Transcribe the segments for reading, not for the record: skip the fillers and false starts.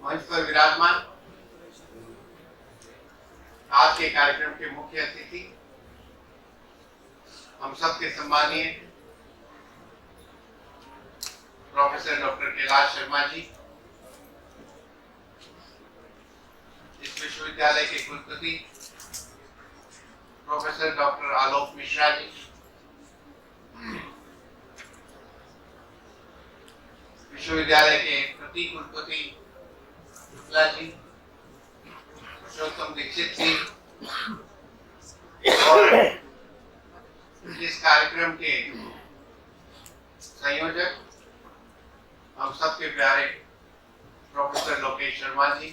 मंच पर विराजमान आज के कार्यक्रम के मुख्य अतिथि हम सबके सम्मानीय प्रोफेसर डॉक्टर कैलाश शर्मा जी, इस विश्वविद्यालय के कुलपति प्रोफेसर डॉक्टर आलोक मिश्रा जी, विश्वविद्यालय के प्रति कुलपति शुक्ला जी, पुरुषोत्तम दीक्षित जी और इस कार्यक्रम के संयोजक हम सबके प्यारे प्रोफेसर लोकेश शर्मा जी,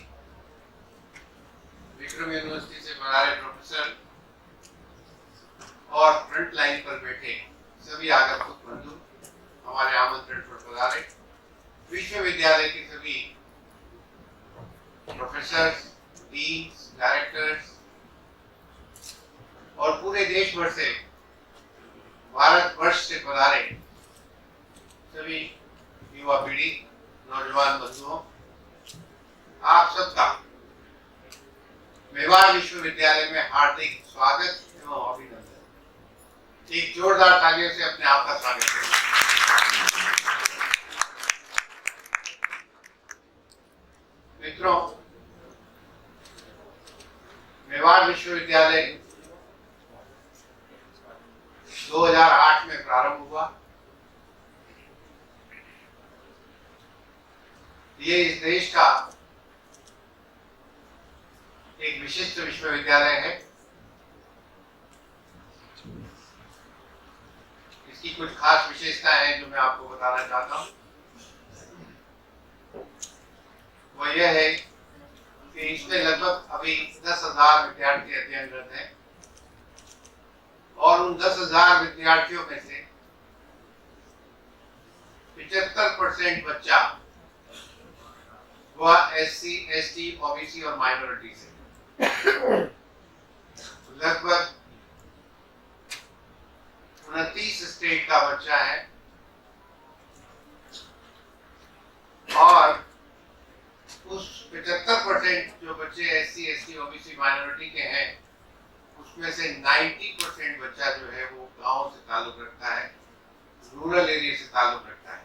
विक्रम यूनिवर्सिटी से पधारे प्रोफेसर और फ्रंट लाइन पर बैठे सभी आगंतुक बंधु, हमारे आमंत्रण पर पधारे विश्वविद्यालय के सभी प्रोफेसर, डीन्स, डायरेक्टर्स और पूरे देश भर से, भारतवर्ष से पधारे सभी युवा पीढ़ी, नौजवान बंधुओं, आप सबका मेवाड़ विश्वविद्यालय में हार्दिक स्वागत एवं अभिनंदन। एक जोरदार तालियों से अपने आप का स्वागत करें। मित्रों, मेवाड़ विश्वविद्यालय 2008 में प्रारंभ हुआ। ये इस देश का एक विशिष्ट विश्वविद्यालय है। इसकी कुछ खास विशेषताएं हैं जो मैं आपको बताना चाहता हूं। वो यह है कि इसमें लगभग अभी 10,000 विद्यार्थी अध्ययनरत हैं और उन 10,000 विद्यार्थियों में से 75% बच्चा वह SC, ST, OBC और माइनॉरिटी से, लगभग 29 स्टेट का बच्चा है और उस 75% जो बच्चे SC, ST, OBC माइनॉरिटी के हैं, उसमें से 90% बच्चा जो है वो गांव से ताल्लुक रखता है, रूरल एरिया से ताल्लुक रखता है।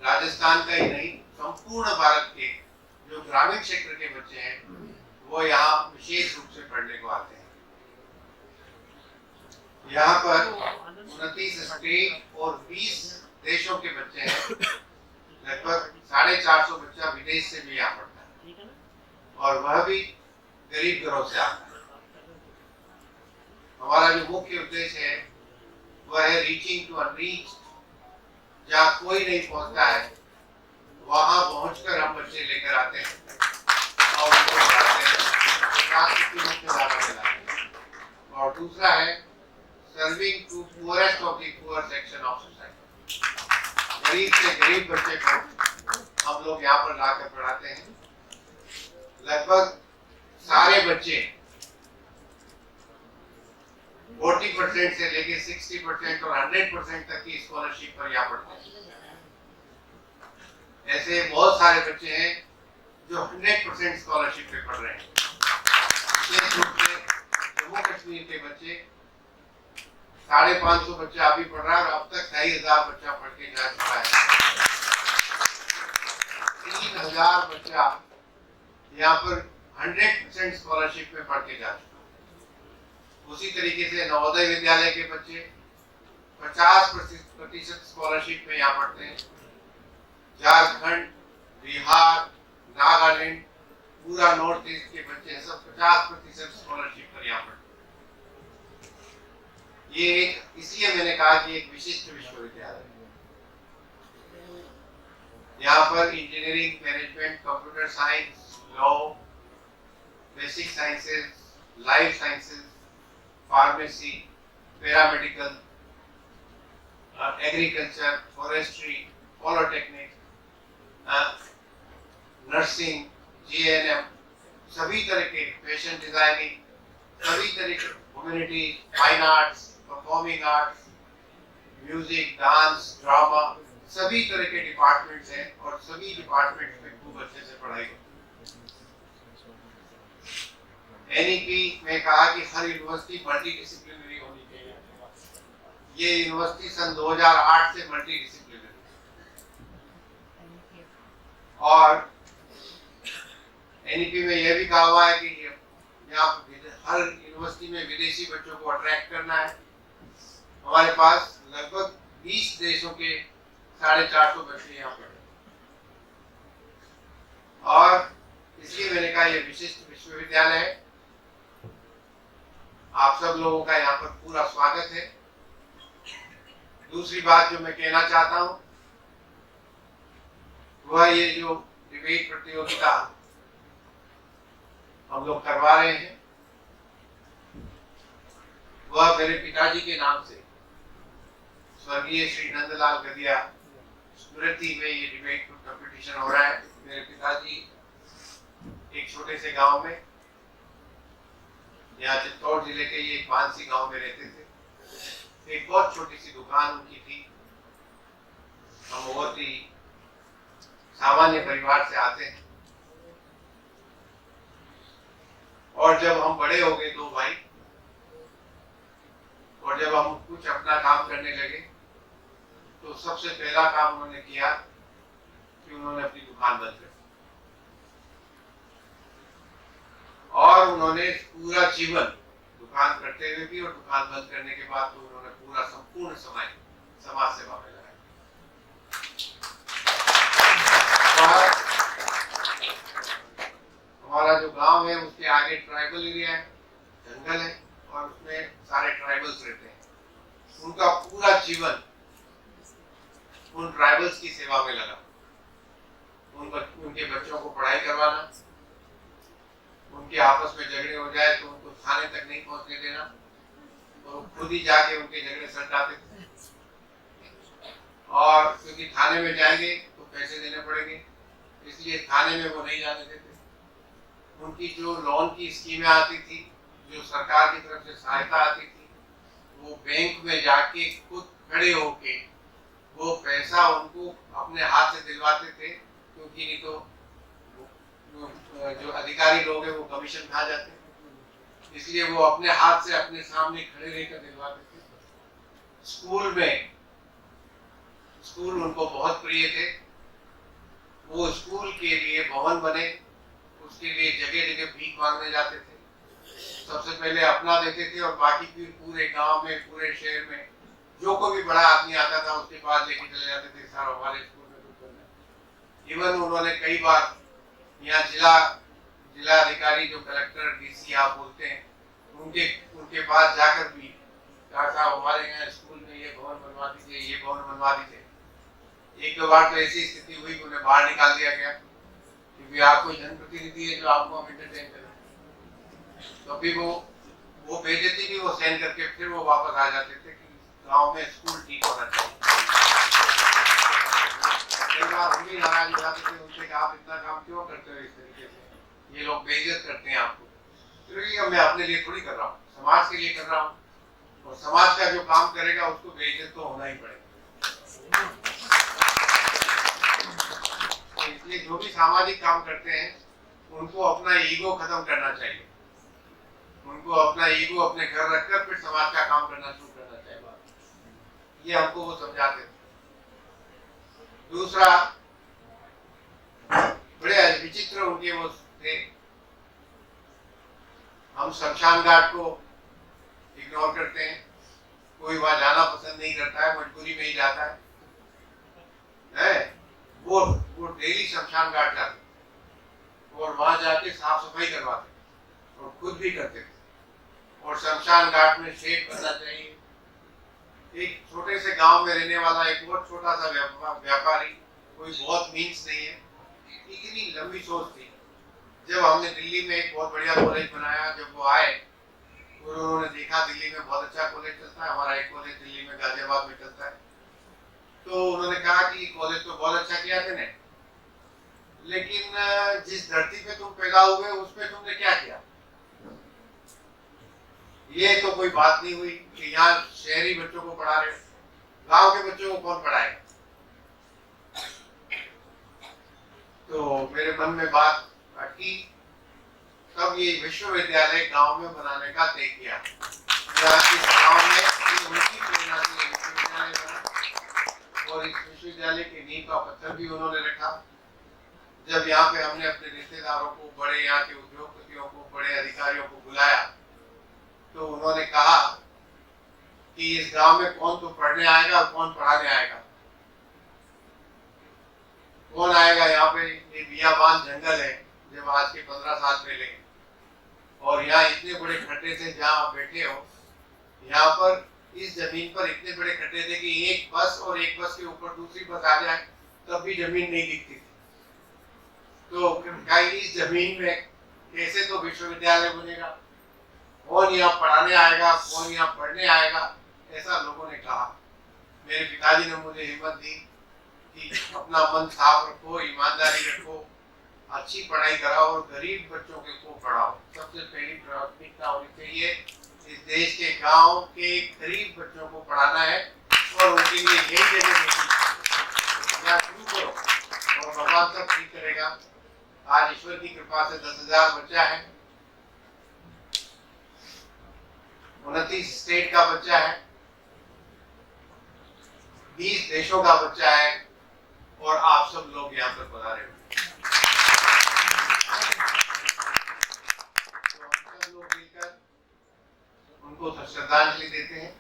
राजस्थान का ही नहीं, संपूर्ण भारत के जो ग्रामीण क्षेत्र के बच्चे हैं वो यहाँ विशेष रूप से पढ़ने को आते हैं। यहाँ पर 29 स्टेट और 20 देशों के बच्चे हैं। लगभग 450 बच्चा विदेश से भी यहाँ पढ़ता है और वह भी गरीब घरों से आता है। हमारा जो मुख्य उद्देश्य है वह है रीचिंग टू अनरीच्ड। जहाँ कोई नहीं पहुंचता है वहां पहुंचकर हम बच्चे लेकर आते हैं और उनको पढ़ाते हैं। और दूसरा है serving to poorest of the poor section of society. गरीब से गरीब बच्चे को हम लोग यहाँ पर लाकर पढ़ाते हैं। लगभग सारे बच्चे 40% से लेके 60% और 100% तक की स्कॉलरशिप पर यहाँ पढ़ते हैं। ऐसे बहुत सारे बच्चे हैं जो 100% स्कॉलरशिप पे पढ़ रहे हैं। विशेष रूप से जम्मू कश्मीर के बच्चे 550 बच्चा अभी पढ़ रहा है और अब तक 2,500 बच्चा पढ़ के जा चुका है। 3,000 बच्चा यहाँ पर 100% स्कॉलरशिप में पढ़ के जा चुका है। उसी तरीके से नवोदय विद्यालय के बच्चे 50% स्कॉलरशिप में यहाँ पढ़ते हैं। झारखंड, बिहार, नागालैंड, पूरा नॉर्थ ईस्ट के बच्चे सब 50% स्कॉलरशिप पर यहाँ पढ़ते हैं। ये एक, इसलिए मैंने कहा कि एक विशिष्ट विश्वविद्यालय है। यहाँ पर engineering, management, computer science, law, basic sciences, life sciences, pharmacy, paramedical, agriculture, forestry, polytechnic, nursing, GNM, सभी तरह के फैशन डिजाइनिंग, सभी तरह के humanity, fine arts, performing arts, music, dance, drama, सभी तरह के डिपार्टमेंट्स हैं और सभी डिपार्टमेंट्स में खूब अच्छे से पढ़ाई होती है। एनईपी में कहा कि हर यूनिवर्सिटी मल्टी डिसिप्लिनरी होनी चाहिए। ये यूनिवर्सिटी सन 2008 से मल्टी डिसिप्लिनरी, और एनईपी में यह भी कहा हुआ है कि यहाँ हर यूनिवर्सिटी में विदेशी बच्चों को अट्रैक्ट करना है। हमारे पास लगभग 20 देशों के 450 बच्चे यहाँ पर, और इसलिए मैंने कहा यह विशिष्ट विश्वविद्यालय है। आप सब लोगों का यहाँ पर पूरा स्वागत है। दूसरी बात जो मैं कहना चाहता हूँ वह ये जो डिबेट प्रतियोगिता हम लोग करवा रहे हैं वह मेरे पिताजी के नाम से, स्वर्गीय श्री नंदलाल गदिया स्मृति में ये डिबेट कंपटीशन हो रहा है। मेरे पिताजी एक छोटे से गांव में, यहाँ चित्तौड़ जिले के ये पानसी गांव में रहते थे। एक बहुत छोटी सी दुकान उनकी थी। हम बहुत ही सामान्य परिवार से आते हैं, और जब हम बड़े हो गए 2 भाई, और जब हम कुछ अपना काम करने लगे तो सबसे पहला काम उन्होंने किया कि उन्होंने अपनी दुकान बंद कर दी, और उन्होंने पूरा जीवन दुकान करते हुए भी और दुकान बंद करने के बाद तो उन्होंने पूरा संपूर्ण समय समाज सेवा में लगाया। हमारा जो गांव है उसके आगे ट्राइबल एरिया है, जंगल है, और उसमें सारे ट्राइबल्स रहते हैं। उनका पूरा जीवन उन ट्राइबल्स की सेवा में लगा। उनके बच्चों को पढ़ाई करवाना, उनके आपस में झगड़े हो जाए तो उनको थाने तक नहीं पहुंचने देना, और खुद ही जाके उनके झगड़े सलटाते थे, और क्योंकि थाने में जाएंगे तो पैसे देने पड़ेंगे, इसलिए थाने में वो नहीं जाने देते। उनकी जो लोन की स्कीमें आती थी, जो सरकार की तरफ से सहायता आती थी, वो बैंक में जाके खुद खड़े होके वो पैसा उनको अपने हाथ से दिलवाते थे, क्योंकि नहीं तो जो अधिकारी लोग हैं वो कमीशन खा जाते हैं। इसलिए वो अपने हाथ से अपने सामने खड़े रहकर दिलवाते थे। स्कूल उनको बहुत प्रिय थे। वो स्कूल के लिए भवन बने, उसके लिए जगह जगह भीख मांगने जाते थे। सबसे पहले अपना देते थे, और बाकी फिर पूरे गांव में, पूरे शहर में जो कोई भी बड़ा आदमी आता था उसके पास लेके चले जाते थे, सर हमारे स्कूल में कुछ करना है। इवन उन्होंने कई बार यहाँ जिला अधिकारी जो कलेक्टर डीसी आप बोलते हैं, उनके पास जाकर भी कहा साहब हमारे यहाँ स्कूल में ये भवन बनवा दीजिए, ये भवन बनवा दीजिए। 1-2 बार तो ऐसी स्थिति हुई कि उन्हें बाहर निकाल दिया गया, क्योंकि आप कोई जनप्रतिनिधि है जो आपको हम एंटरटेन करें। तो फिर वो बेइज्जती भी वो सहन करके फिर वो वापस आ जाते थे कि गांव में स्कूल ठीक होना चाहिए। कई बार हम भी नाराज हो जाते थे उनसे कि आप इतना काम क्यों करते हो इस तरीके से, ये लोग बेइज्जत करते हैं आपको। क्योंकि मैं अपने लिए थोड़ी कर रहा हूँ, समाज के लिए कर रहा हूँ, और समाज का जो काम करेगा उसको बेइज्जत तो होना ही पड़ेगा। इसलिए जो भी सामाजिक काम करते हैं उनको अपना ईगो खत्म करना चाहिए। उनको अपना ईगो अपने घर रखकर फिर समाज का काम करना शुरू करना चाहिए। ये हमको वो समझाते थे। दूसरा, बड़े विचित्र उनके वो थे। हम शमशान घाट को इग्नोर करते हैं, कोई वहां जाना पसंद नहीं करता है, मजबूरी में ही जाता है। वो डेली शमशान घाट जाते और वहां जाके साफ सफाई करवाते और खुद भी करते थे। और शमशान घाट में शेड बनना चाहिए। एक छोटे से गांव में रहने वाला एक बहुत छोटा सा व्यापारी, कोई बहुत मीन्स नहीं है, इतनी लंबी सोच थी। जब हमने दिल्ली में एक बहुत बढ़िया कॉलेज बनाया, जब वो आए उन्होंने देखा दिल्ली में बहुत अच्छा कॉलेज चलता है, हमारा एक कॉलेज दिल्ली में गाजियाबाद में चलता है, तो उन्होंने कहा कि कॉलेज तो बहुत अच्छा किया तुमने, लेकिन जिस धरती पे तुम पैदा हुए उस पे तुमने क्या किया? ये तो कोई बात नहीं हुई कि यहाँ शहरी बच्चों को पढ़ा रहे, गांव के बच्चों को कौन पढ़ाएगा? तो मेरे मन में बात भटकी, तब ये विश्वविद्यालय गांव में बनाने का तय किया। इस गांव में उनकी प्रेरणा से विश्वविद्यालय बना और इस विश्वविद्यालय की नींव का पत्थर भी उन्होंने रखा। जब यहाँ पे हमने अपने रिश्तेदारों को, बड़े यहाँ के उद्योगपतियों को, बड़े अधिकारियों को बुलाया तो उन्होंने कहा कि इस गांव में कौन तो पढ़ने आएगा और कौन पढ़ाने आएगा, कौन आएगा यहाँ पे। ये बियाबान जंगल है जब आज के 15 साल पहले, और यहाँ इतने बड़े खड्डे थे जहाँ आप बैठे हो, यहाँ पर इस जमीन पर इतने बड़े खड्डे थे कि एक बस और एक बस के ऊपर दूसरी बस आ जाए तब भी जमीन नहीं दिखती थी। तो क्या इस जमीन में कैसे तो विश्वविद्यालय बनेगा, कौन यहाँ पढ़ाने आएगा, कौन यहाँ पढ़ने आएगा, ऐसा लोगों ने कहा। मेरे पिताजी ने मुझे हिम्मत दी कि अपना मन साफ रखो, ईमानदारी रखो, अच्छी पढ़ाई कराओ और गरीब बच्चों को पढ़ाओ। सबसे पहली प्राथमिकता होनी चाहिए इस देश के गांव के गरीब बच्चों को पढ़ाना है और उनके लिए यही जगह देखी शुरू करो और भगवान सब ठीक करेगा। आज ईश्वर की कृपा से 10,000 बच्चा है, 29 स्टेट का बच्चा है, 20 देशों का बच्चा है और आप सब लोग यहाँ पर पधारे हो। तो हम सब लोग मिलकर उनको श्रद्धांजलि देते हैं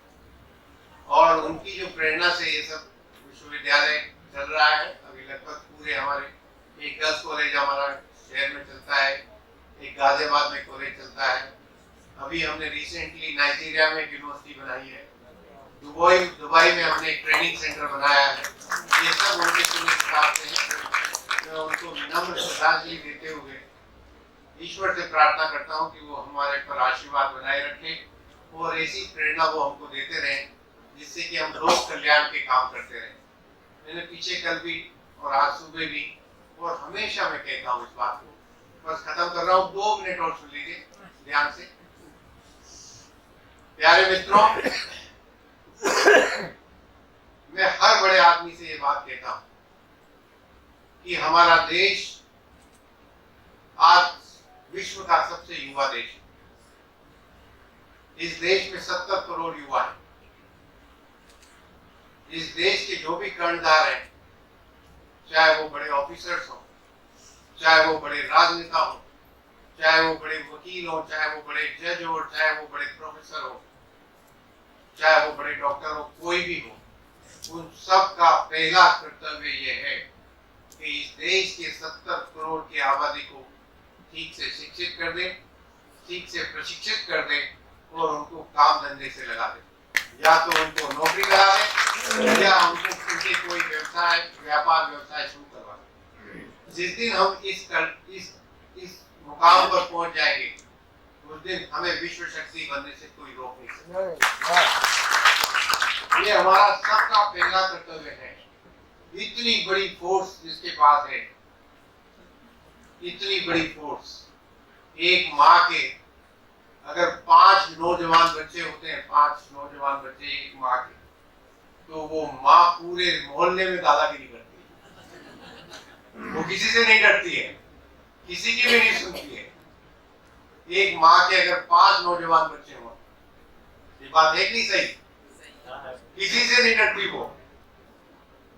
और उनकी जो प्रेरणा से ये सब विश्वविद्यालय चल रहा है। अभी लगभग पूरे हमारे एक गर्ल्स कॉलेज हमारा शहर में चलता है, एक गाजियाबाद में कॉलेज चलता है। अभी हमने रिसेंटली नाइजीरिया में यूनिवर्सिटी बनाई है, दुबई में हमने एक ट्रेनिंग सेंटर बनाया है। ये सब उनके पूरे स्टाफ से हैं। मैं उनको विनम्र श्रद्धांजलि देते हुए ईश्वर से प्रार्थना करता हूँ कि वो हमारे पर आशीर्वाद बनाए रखे और ऐसी प्रेरणा वो हमको देते रहें जिससे कि हम लोक कल्याण के काम करते रहें। मैंने पीछे कल भी और आज सुबह भी और हमेशा मैं कहता हूँ इस बात को। बस खत्म कर रहा हूँ, 2 मिनट और सुन लीजिए ध्यान से। प्यारे मित्रों, मैं हर बड़े आदमी से ये बात कहता हूं कि हमारा देश आज विश्व का सबसे युवा देश है। इस देश में 70 करोड़ युवा हैं। इस देश के जो भी कर्णधार हैं, चाहे वो बड़े ऑफिसर्स हो, चाहे वो बड़े राजनेता हो, चाहे वो बड़े वकील हो, चाहे वो बड़े जज हो, चाहे वो बड़े प्रोफेसर हो, चाहे वो बड़े डॉक्टर हो, कोई भी हो, उन सब का पहला कर्तव्य यह है कि इस देश के 70 करोड़ की आबादी को ठीक से शिक्षित कर दे, ठीक से प्रशिक्षित कर दे और उनको काम धंधे से लगा दे। या तो उनको नौकरी करा दे या उनको उनके कोई व्यापार व्यवसाय शुरू करवा दे। जिस दिन हम इस मुकाम पर पहुंच जाएंगे उस दिन हमें विश्व शक्ति बनने से कोई रोक नहीं सकता। ये हमारा सबका पहला कर्तव्य है। इतनी बड़ी फोर्स जिसके पास है, इतनी बड़ी फोर्स, एक माँ के अगर 5 नौजवान बच्चे होते हैं, 5 नौजवान बच्चे एक माँ के, तो वो माँ पूरे मोहल्ले में दादागिरी करती है। वो किसी से नहीं डरती है, किसी की भी नहीं सुनती है। एक माँ के अगर 5 नौजवान बच्चे हो, ये बात है कि नहीं सही? किसी से नहीं डरती वो,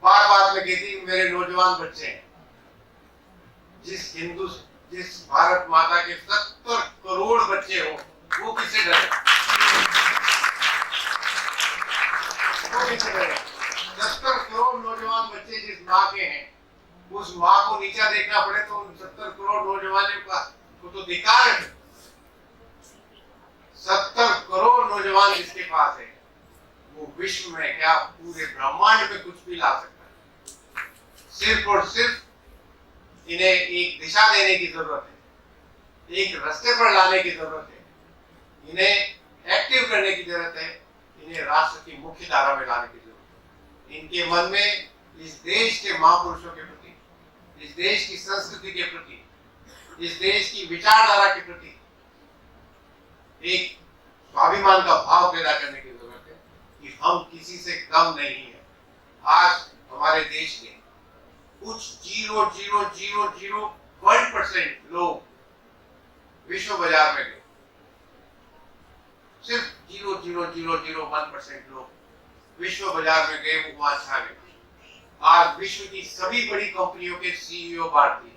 बार बार में कहती मेरे नौजवान बच्चे हैं। जिस भारत माता के 70 करोड़ बच्चे हो, वो किससे डरे? वो किससे डरे? 70 करोड़ नौजवान बच्चे जिस माँ के हैं, उस माँ को नीचा देखना पड़े तो उन 70 करोड़ नौजवानों का तो धिक्कार है। 70 करोड़ नौजवान जिसके पास है, वो विश्व में क्या पूरे ब्रह्मांड में कुछ भी ला सकता है। सिर्फ और सिर्फ इन्हें एक दिशा देने की जरूरत है, एक रास्ते पर लाने की जरूरत है, इन्हें एक्टिव करने की जरूरत है, इन्हें राष्ट्र की मुख्य धारा में लाने की जरूरत है। इनके मन में इस देश के महापुरुषों के प्रति, इस देश की संस्कृति के प्रति, इस देश की विचारधारा के प्रति एक स्वाभिमान का भाव पैदा करने की जरूरत है कि हम किसी से कम नहीं है। आज हमारे देश ने कुछ 0.000 1% लोग विश्व बाजार में गए, सिर्फ 0.0001% लोग विश्व बाजार में गए, वो वहां छा गए। आज विश्व की सभी बड़ी कंपनियों के सीईओ भारतीय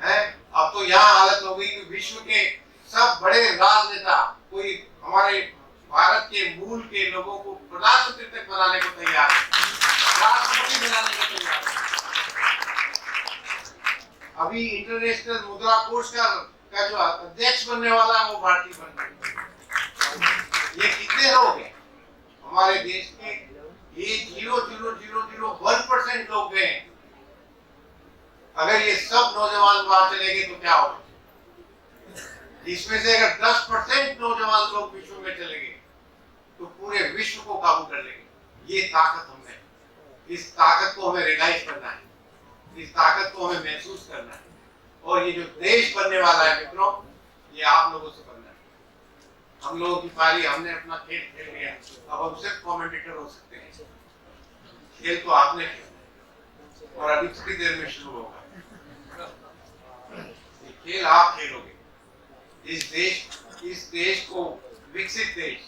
हैं। अब तो यहाँ हालत हो गई कि विश्व के सब बड़े राजनेता कोई हमारे भारत के मूल के लोगों को प्रधानमंत्री तक बनाने को तैयार है, राष्ट्रपति बनाने को तैयार है। अभी इंटरनेशनल मुद्रा कोष का जो अध्यक्ष बनने वाला है वो भारतीय बन गए। ये कितने लोग हैं हमारे देश के? ये 0.0001% लोग गए। अगर ये सब नौजवान बाहर चले गए तो क्या होगा? इसमें से अगर 10% नौजवान लोग विश्व में चले गए तो पूरे विश्व को काबू कर लेंगे। ये ताकत हमने, इस ताकत को हमें रियलाइज करना है, इस ताकत को हमें महसूस करना है। और ये जो देश बनने वाला है मित्रों, ये आप लोगों से बनना है। हम लोगों की पारी, हमने अपना खेल खेल लिया, अब हम सिर्फ कमेंटेटर हो सकते हैं। खेल तो आपने खेला और अभी थोड़ी देर में शुरू होगा। ये खेल आप खेलोगे। इस देश को विकसित देश,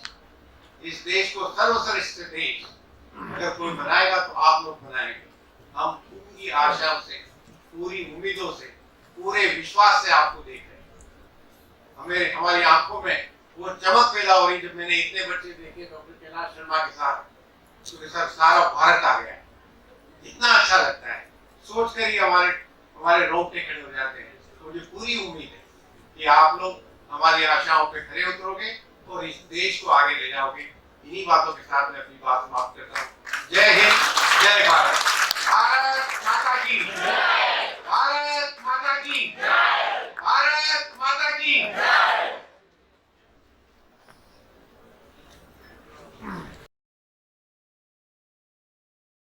इस देश को सर्वश्रेष्ठ देश अगर कोई बनाएगा तो आप लोग बनाएंगे। हम पूरी आशाओं से, पूरी उम्मीदों से, पूरे विश्वास से आपको देख रहे हैं। हमें, हमारी आंखों में वो चमक पैदा हो रही जब मैंने इतने बच्चे देखे डॉक्टर कैलाश शर्मा के साथ, उसके साथ सारा भारत आ गया। इतना अच्छा लगता है, सोच कर ही हमारे रोंगटे खड़े हो जाते हैं। तो मुझे पूरी उम्मीद है कि आप लोग हमारी आशाओं पे खरे उतरोगे और इस देश को आगे ले जाओगे। इन्हीं बातों के साथ मैं अपनी बात समाप्त करता हूँ। जय हिंद, जय भारत, भारत माता की।